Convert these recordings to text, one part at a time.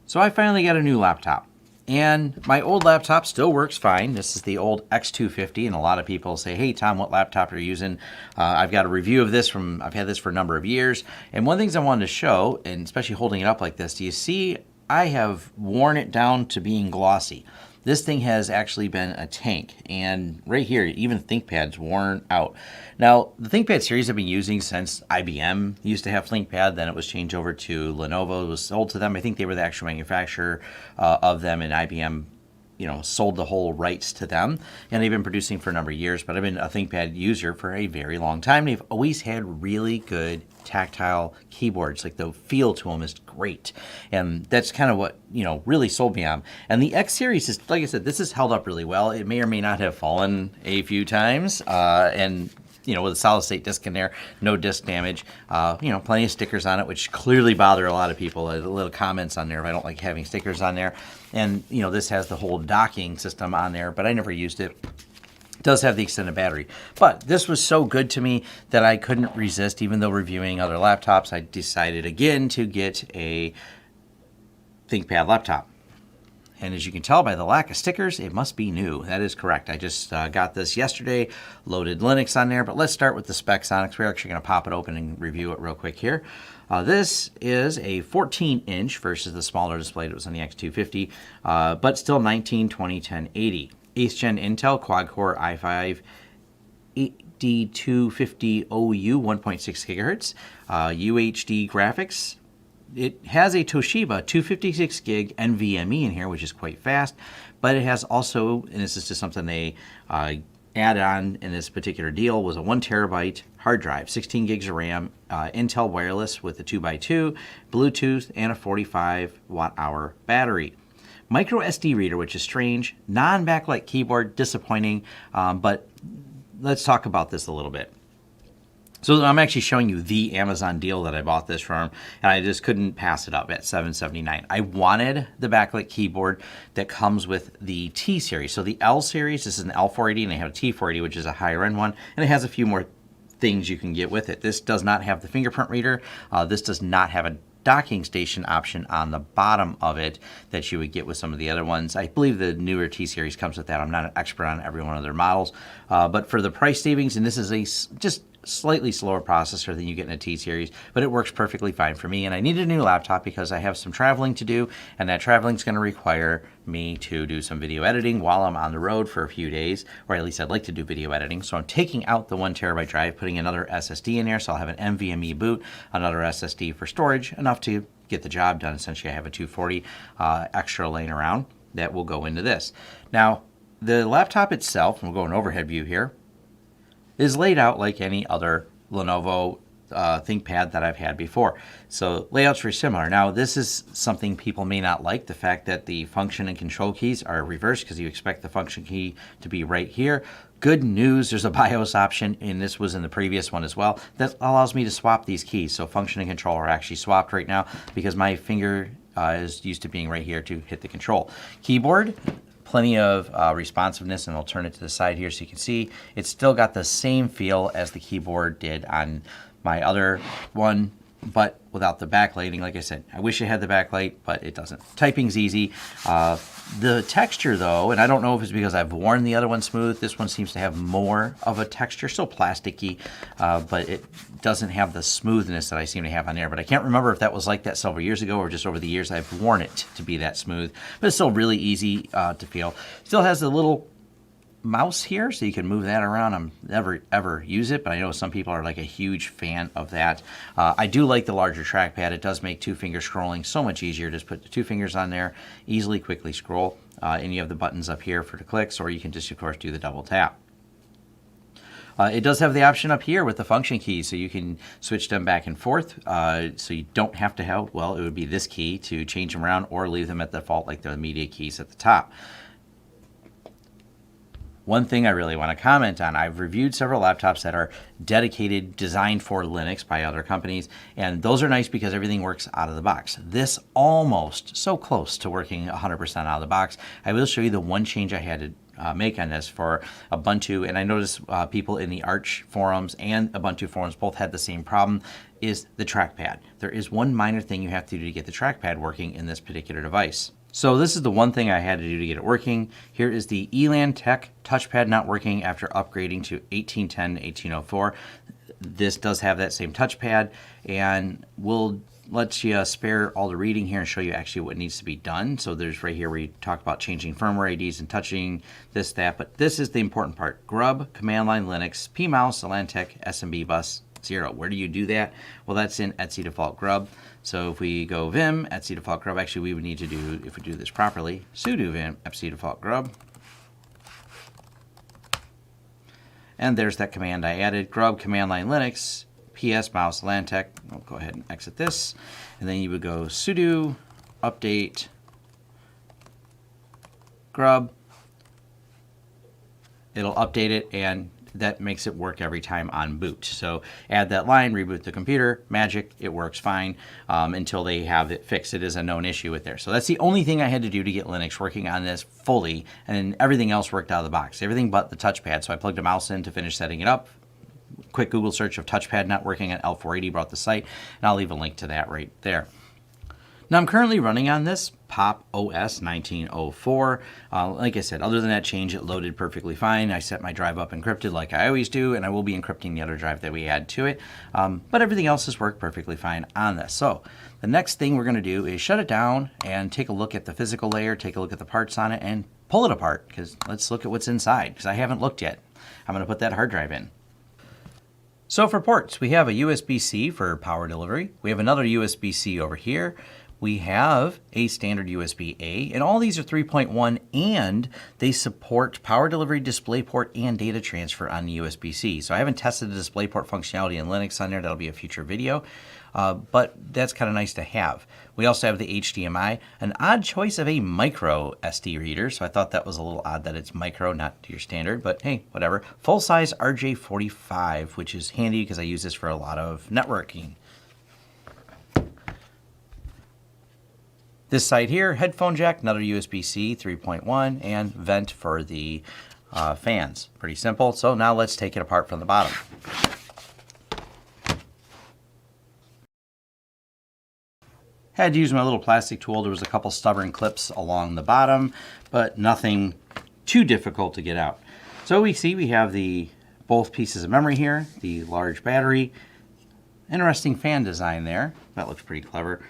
So I finally got a new laptop. And my old laptop still works fine. This is the old X250, and a lot of people say, hey, Tom, what laptop are you using? I've got a review of this I've had this for a number of years. And one of the things I wanted to show, and especially holding it up like this, do you see I have worn it down to being glossy. This thing has actually been a tank, and right here, even ThinkPad's worn out. Now, the ThinkPad series I've been using since IBM used to have ThinkPad, then it was changed over to Lenovo. It was sold to them. I think they were the actual manufacturer of them, and IBM sold the whole rights to them, and they've been producing for a number of years, but I've been a ThinkPad user for a very long time. They've always had really good tactile keyboards. Like, the feel to them is great, and that's kind of what really sold me on. And the X series is, like I said, this has held up really well. It may or may not have fallen a few times, and with a solid state disc in there, no disc damage, plenty of stickers on it, which clearly bother a lot of people. Little comments on there if I don't like having stickers on there. And, this has the whole docking system on there, but I never used it. It does have the extended battery. But this was so good to me that I couldn't resist. Even though reviewing other laptops, I decided again to get a ThinkPad laptop. And as you can tell by the lack of stickers, it must be new. That is correct. I just got this yesterday, loaded Linux on there. But let's start with the specs on it, because we're actually going to pop it open and review it real quick here. This is a 14-inch versus the smaller display that was on the X250, but still 1920 1080. 8th Gen Intel quad-core i5 8250OU 1.6 gigahertz, UHD graphics. It has a Toshiba 256 gig NVMe in here, which is quite fast, but it has also, and this is just something they add on in this particular deal, was a 1 terabyte hard drive, 16 gigs of RAM, Intel wireless with a 2x2, Bluetooth, and a 45 watt-hour battery. Micro SD reader, which is strange, non-backlight keyboard, disappointing, but let's talk about this a little bit. So I'm actually showing you the Amazon deal that I bought this from, and I just couldn't pass it up at $779. I wanted the backlit keyboard that comes with the T series. So the L series, this is an L480, and they have a T480, which is a higher end one, and it has a few more things you can get with it. This does not have the fingerprint reader. This does not have a docking station option on the bottom of it that you would get with some of the other ones. I believe the newer T-Series comes with that. I'm not an expert on every one of their models, but for the price savings, and this is a just slightly slower processor than you get in a T-Series, but it works perfectly fine for me. And I need a new laptop because I have some traveling to do, and that traveling is going to require me to do some video editing while I'm on the road for a few days, or at least I'd like to do video editing. So I'm taking out the 1 terabyte drive, putting another SSD in there, so I'll have an NVMe boot, another SSD for storage, enough to get the job done. Essentially, I have a 240 extra laying around that will go into this. Now, the laptop itself, and we'll go an overhead view here, is laid out like any other Lenovo ThinkPad that I've had before. So layout's very similar. Now, this is something people may not like, the fact that the function and control keys are reversed, because you expect the function key to be right here. Good news, there's a BIOS option, and this was in the previous one as well, that allows me to swap these keys. So function and control are actually swapped right now, because my finger is used to being right here to hit the control. Keyboard, plenty of responsiveness, and I'll turn it to the side here so you can see it's still got the same feel as the keyboard did on my other one, but without the backlighting. Like I said, I wish it had the backlight, but it doesn't. Typing's easy. The texture, though, and I don't know if it's because I've worn the other one smooth, this one seems to have more of a texture, still plasticky, but it doesn't have the smoothness that I seem to have on there. But I can't remember if that was like that several years ago or just over the years I've worn it to be that smooth. But it's still really easy to feel. Still has a little mouse here, so you can move that around. I'm never ever use it, but I know some people are like a huge fan of that. I do like the larger trackpad. It does make two-finger scrolling so much easier. Just put the 2 fingers on there, easily, quickly scroll, and you have the buttons up here for the clicks, or you can just, of course, do the double tap. It does have the option up here with the function keys, so you can switch them back and forth, so you don't have to have, well, it would be this key to change them around, or leave them at default like the media keys at the top. One thing I really want to comment on, I've reviewed several laptops that are dedicated, designed for Linux by other companies, and those are nice because everything works out of the box. This almost so close to working 100% out of the box. I will show you the one change I had to make on this for Ubuntu, and I noticed people in the Arch forums and Ubuntu forums both had the same problem, is the trackpad. There is one minor thing you have to do to get the trackpad working in this particular device. So this is the one thing I had to do to get it working. Here is the Elan Tech touchpad not working after upgrading to 1810 1804. This does have that same touchpad, and we'll let you spare all the reading here and show you actually what needs to be done. So there's right here where you talk about changing firmware IDs and touching this, that, but this is the important part. Grub, command line Linux, pmouse, Elantech, SMB bus 0. Where do you do that? Well, that's in etc default grub. So if we go vim etc default grub, actually we would need to do, if we do this properly, sudo vim etc default grub. And there's that command I added, grub command line Linux, ps mouse Elantech. I'll go ahead and exit this. And then you would go sudo update grub. It'll update it, and that makes it work every time on boot. So add that line, reboot the computer, magic, it works fine until they have it fixed. It is a known issue with there. So that's the only thing I had to do to get Linux working on this fully, and everything else worked out of the box. Everything but the touchpad. So I plugged a mouse in to finish setting it up. Quick Google search of touchpad not working on L480 brought the site, and I'll leave a link to that right there. Now I'm currently running on this Pop! OS 1904. Like I said, other than that change, it loaded perfectly fine. I set my drive up encrypted like I always do, and I will be encrypting the other drive that we add to it. But everything else has worked perfectly fine on this. So the next thing we're going to do is shut it down and take a look at the physical layer, take a look at the parts on it, and pull it apart, because let's look at what's inside, because I haven't looked yet. I'm going to put that hard drive in. So for ports, we have a USB-C for power delivery. We have another USB-C over here. We have a standard USB-A, and all these are 3.1, and they support power delivery, DisplayPort, and data transfer on the USB-C. So I haven't tested the DisplayPort functionality in Linux on there. That'll be a future video, but that's kind of nice to have. We also have the HDMI, an odd choice of a micro SD reader, so I thought that was a little odd that it's micro, not your standard, but hey, whatever. Full-size RJ45, which is handy because I use this for a lot of networking. This side here, headphone jack, another USB-C 3.1, and vent for the fans. Pretty simple. So now let's take it apart from the bottom. Had to use my little plastic tool. There was a couple stubborn clips along the bottom, but nothing too difficult to get out. So we see we have both pieces of memory here, the large battery, interesting fan design there. That looks pretty clever.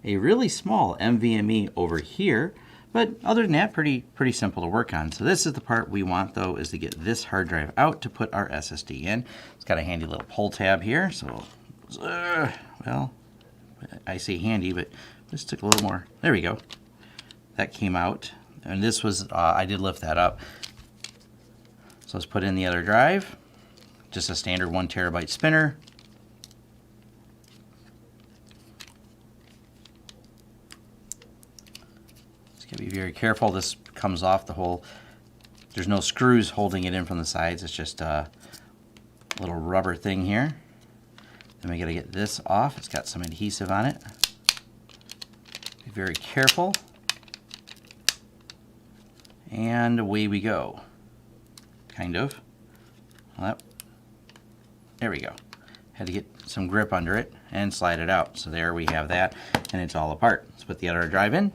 A really small NVMe over here, but other than that, pretty simple to work on. So this is the part we want, though, is to get this hard drive out to put our SSD in. It's got a handy little pull tab here, so well, I say handy, but this took a little more. There we go. That came out, and this was I did lift that up. So let's put in the other drive. Just a standard 1 terabyte spinner. Be very careful. This comes off the whole. There's no screws holding it in from the sides. It's just a little rubber thing here. Then we got to get this off. It's got some adhesive on it. Be very careful. And away we go. Kind of. Well, there we go. Had to get some grip under it and slide it out. So there we have that, and it's all apart. Let's put the other drive in.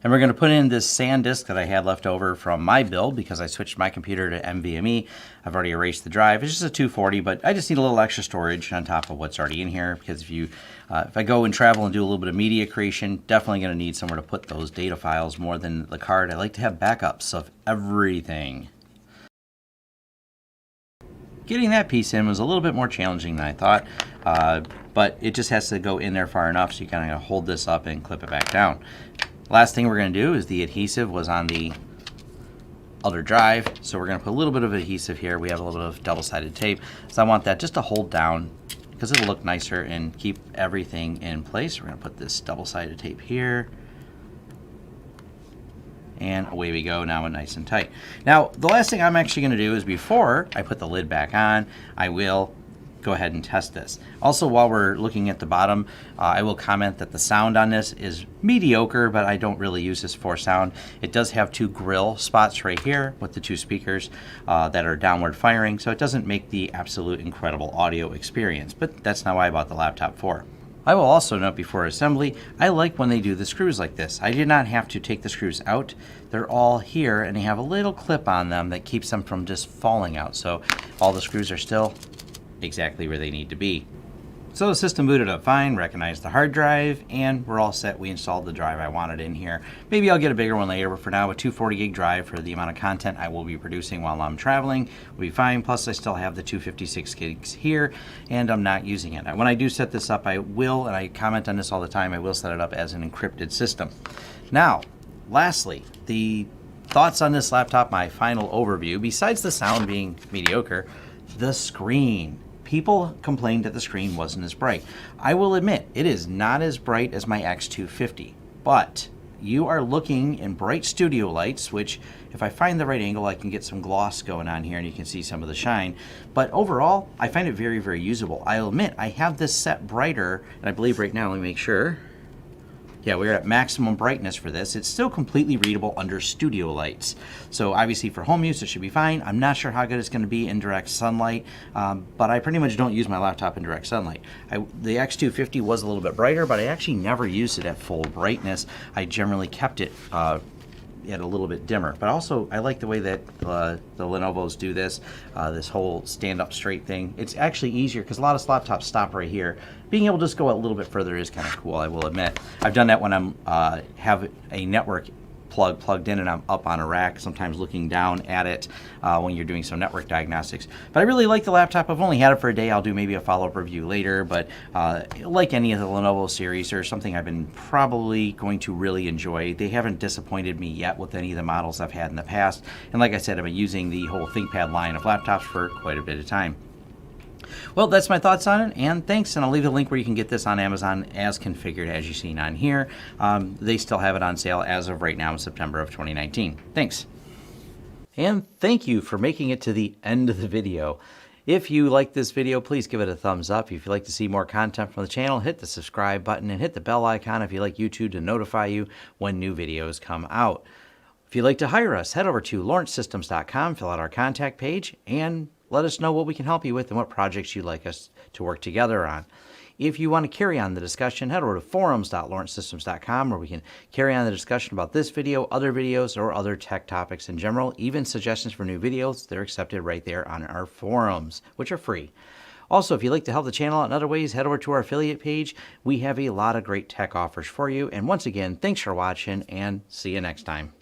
And we're going to put in this SanDisk that I had left over from my build because I switched my computer to NVMe. I've already erased the drive. It's just a 240, but I just need a little extra storage on top of what's already in here, because if I go and travel and do a little bit of media creation, definitely going to need somewhere to put those data files more than the card. I like to have backups of everything. Getting that piece in was a little bit more challenging than I thought, but it just has to go in there far enough so you kind of hold this up and clip it back down. Last thing we're going to do is the adhesive was on the other drive, so we're going to put a little bit of adhesive here. We have a little bit of double-sided tape, so I want that just to hold down because it'll look nicer and keep everything in place. We're going to put this double-sided tape here, and away we go. Now we're nice and tight. Now the last thing I'm actually going to do is, before I put the lid back on, I will go ahead and test this. Also, while we're looking at the bottom, I will comment that the sound on this is mediocre, but I don't really use this for sound. It does have 2 grill spots right here with the 2 speakers that are downward firing, so it doesn't make the absolute incredible audio experience, but that's not what I bought the laptop for. I will also note before assembly, I like when they do the screws like this. I did not have to take the screws out. They're all here, and they have a little clip on them that keeps them from just falling out. So all the screws are still exactly where they need to be. So the system booted up fine, recognized the hard drive, and we're all set. We installed the drive I wanted in here. Maybe I'll get a bigger one later, but for now, a 240 gig drive for the amount of content I will be producing while I'm traveling will be fine. Plus, I still have the 256 gigs here, and I'm not using it. When I do set this up, I will, and I comment on this all the time, I will set it up as an encrypted system. Now, lastly, the thoughts on this laptop, my final overview, besides the sound being mediocre, the screen. People complained that the screen wasn't as bright. I will admit, it is not as bright as my X250, but you are looking in bright studio lights, which if I find the right angle, I can get some gloss going on here and you can see some of the shine. But overall, I find it very, very usable. I'll admit, I have this set brighter, and I believe right now, let me make sure. Yeah, we're at maximum brightness for this. It's still completely readable under studio lights. So obviously for home use, it should be fine. I'm not sure how good it's gonna be in direct sunlight, but I pretty much don't use my laptop in direct sunlight. The X250 was a little bit brighter, but I actually never used it at full brightness. I generally kept it at a little bit dimmer. But also, I like the way that the Lenovos do this, this whole stand-up straight thing. It's actually easier because a lot of laptops stop right here. Being able to just go a little bit further is kind of cool, I will admit. I've done that when I'm have a network plug plugged in and I'm up on a rack, sometimes looking down at it when you're doing some network diagnostics. But I really like the laptop. I've only had it for a day. I'll do maybe a follow-up review later, but like any of the Lenovo series, or something I've been probably going to really enjoy. They haven't disappointed me yet with any of the models I've had in the past. And like I said, I've been using the whole ThinkPad line of laptops for quite a bit of time. Well, that's my thoughts on it, and thanks, and I'll leave a link where you can get this on Amazon as configured as you've seen on here. They still have it on sale as of right now in September of 2019. Thanks. And thank you for making it to the end of the video. If you like this video, please give it a thumbs up. If you'd like to see more content from the channel, hit the subscribe button and hit the bell icon if you'd like YouTube to notify you when new videos come out. If you'd like to hire us, head over to lawrencesystems.com, fill out our contact page, and let us know what we can help you with and what projects you'd like us to work together on. If you want to carry on the discussion, head over to forums.lawrencesystems.com, where we can carry on the discussion about this video, other videos, or other tech topics in general. Even suggestions for new videos, they're accepted right there on our forums, which are free. Also, if you'd like to help the channel out in other ways, head over to our affiliate page. We have a lot of great tech offers for you. And once again, thanks for watching, and see you next time.